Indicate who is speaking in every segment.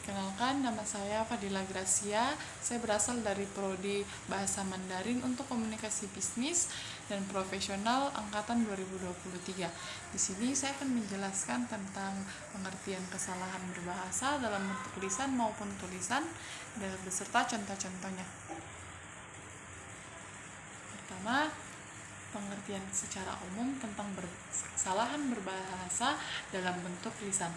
Speaker 1: Perkenalkan, nama saya Fadila Gracia. Saya berasal dari Prodi Bahasa Mandarin untuk Komunikasi Bisnis dan Profesional angkatan 2023. Di sini saya akan menjelaskan tentang pengertian kesalahan berbahasa dalam bentuk lisan maupun tulisan dan beserta contoh-contohnya. Pertama, pengertian secara umum tentang kesalahan berbahasa dalam bentuk lisan.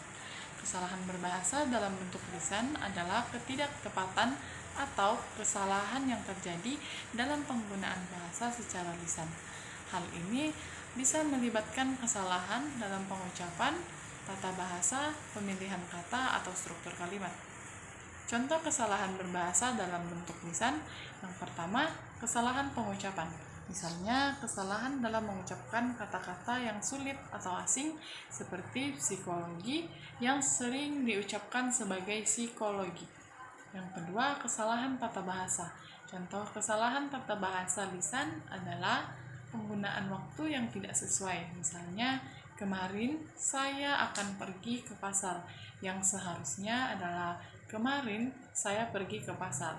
Speaker 1: Kesalahan berbahasa dalam bentuk lisan adalah ketidaktepatan atau kesalahan yang terjadi dalam penggunaan bahasa secara lisan. Hal ini bisa melibatkan kesalahan dalam pengucapan, tata bahasa, pemilihan kata, atau struktur kalimat. Contoh kesalahan berbahasa dalam bentuk lisan, yang pertama, kesalahan pengucapan. Misalnya, kesalahan dalam mengucapkan kata-kata yang sulit atau asing seperti psikologi yang sering diucapkan sebagai psikologi. Yang kedua, kesalahan tata bahasa. Contoh kesalahan tata bahasa lisan adalah penggunaan waktu yang tidak sesuai. Misalnya, kemarin saya akan pergi ke pasar, yang seharusnya adalah kemarin saya pergi ke pasar.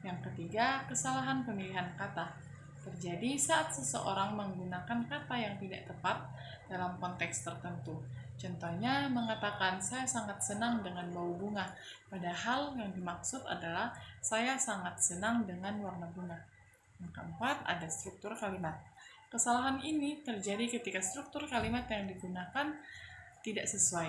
Speaker 1: Yang ketiga, kesalahan pemilihan kata. Terjadi saat seseorang menggunakan kata yang tidak tepat dalam konteks tertentu. Contohnya, mengatakan saya sangat senang dengan bau bunga, padahal yang dimaksud adalah saya sangat senang dengan warna bunga. Yang keempat, ada struktur kalimat. Kesalahan ini terjadi ketika struktur kalimat yang digunakan tidak sesuai.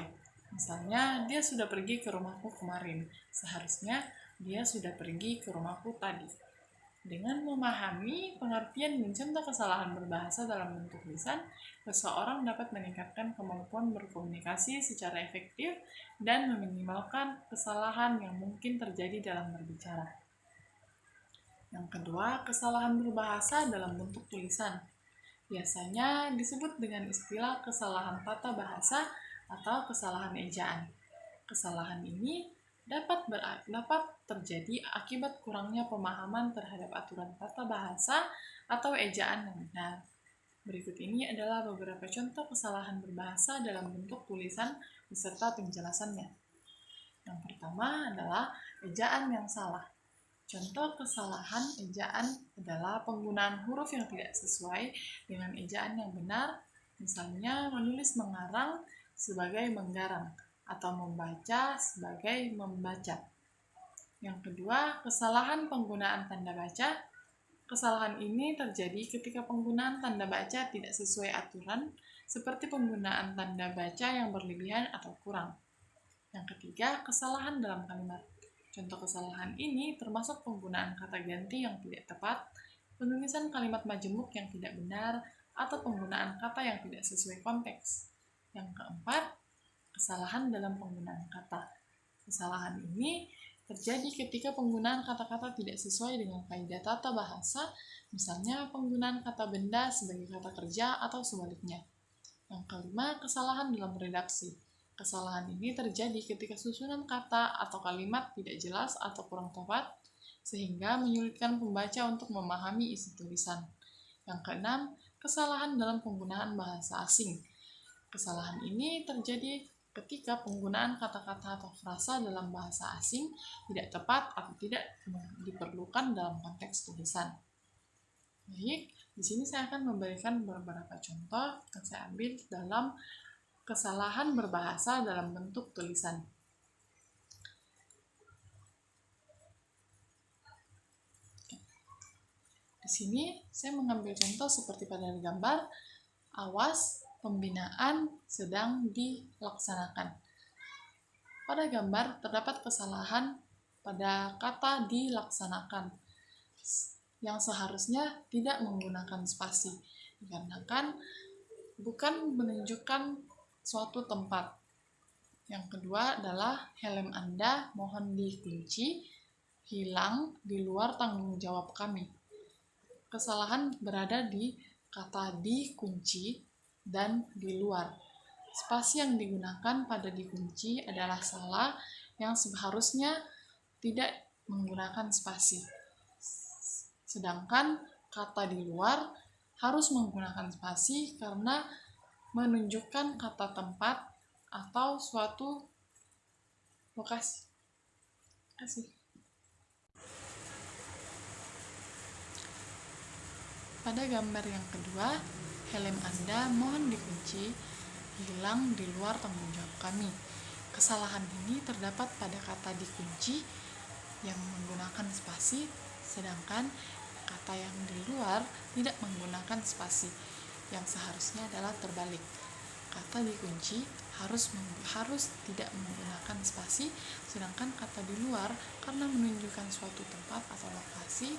Speaker 1: Misalnya, dia sudah pergi ke rumahku kemarin, seharusnya dia sudah pergi ke rumahku tadi. Dengan memahami pengertian dan contoh kesalahan berbahasa dalam bentuk lisan, seseorang dapat meningkatkan kemampuan berkomunikasi secara efektif dan meminimalkan kesalahan yang mungkin terjadi dalam berbicara. Yang kedua, kesalahan berbahasa dalam bentuk tulisan. Biasanya disebut dengan istilah kesalahan tata bahasa atau kesalahan ejaan. Kesalahan ini dapat terjadi akibat kurangnya pemahaman terhadap aturan tata bahasa atau ejaan yang benar. Berikut ini adalah beberapa contoh kesalahan berbahasa dalam bentuk tulisan beserta penjelasannya. Yang pertama adalah ejaan yang salah. Contoh kesalahan ejaan adalah penggunaan huruf yang tidak sesuai dengan ejaan yang benar, misalnya menulis mengarang sebagai menggarang, atau membaca sebagai membaca. Yang kedua, kesalahan penggunaan tanda baca. Kesalahan ini terjadi ketika penggunaan tanda baca tidak sesuai aturan, seperti penggunaan tanda baca yang berlebihan atau kurang. Yang ketiga, kesalahan dalam kalimat. Contoh kesalahan ini termasuk penggunaan kata ganti yang tidak tepat, penulisan kalimat majemuk yang tidak benar, atau penggunaan kata yang tidak sesuai konteks. Yang keempat, kesalahan dalam penggunaan kata. Kesalahan ini terjadi ketika penggunaan kata-kata tidak sesuai dengan kaidah tata bahasa, misalnya penggunaan kata benda sebagai kata kerja atau sebaliknya. Yang kelima, kesalahan dalam redaksi. Kesalahan ini terjadi ketika susunan kata atau kalimat tidak jelas atau kurang tepat, sehingga menyulitkan pembaca untuk memahami isi tulisan. Yang keenam, kesalahan dalam penggunaan bahasa asing. Kesalahan ini terjadi ketika penggunaan kata-kata atau frasa dalam bahasa asing tidak tepat atau tidak diperlukan dalam konteks tulisan. Baik, di sini saya akan memberikan beberapa contoh yang saya ambil dalam kesalahan berbahasa dalam bentuk tulisan. Di sini saya mengambil contoh seperti pada gambar, awas, pembinaan sedang dilaksanakan. Pada gambar terdapat kesalahan pada kata dilaksanakan yang seharusnya tidak menggunakan spasi, dikarenakan bukan menunjukkan suatu tempat. Yang kedua adalah helm Anda mohon dikunci, hilang di luar tanggung jawab kami. Kesalahan berada di kata dikunci dan di luar. Spasi yang digunakan pada dikunci adalah salah, yang seharusnya tidak menggunakan spasi. Sedangkan kata di luar harus menggunakan spasi karena menunjukkan kata tempat atau suatu lokasi. kasih. Pada gambar yang kedua, helm Anda mohon dikunci, hilang di luar tanggung jawab kami. Kesalahan ini terdapat pada kata dikunci yang menggunakan spasi, sedangkan kata yang di luar tidak menggunakan spasi, yang seharusnya adalah terbalik. Kata dikunci harus tidak menggunakan spasi, sedangkan kata di luar karena menunjukkan suatu tempat atau lokasi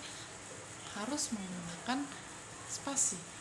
Speaker 1: harus menggunakan spasi.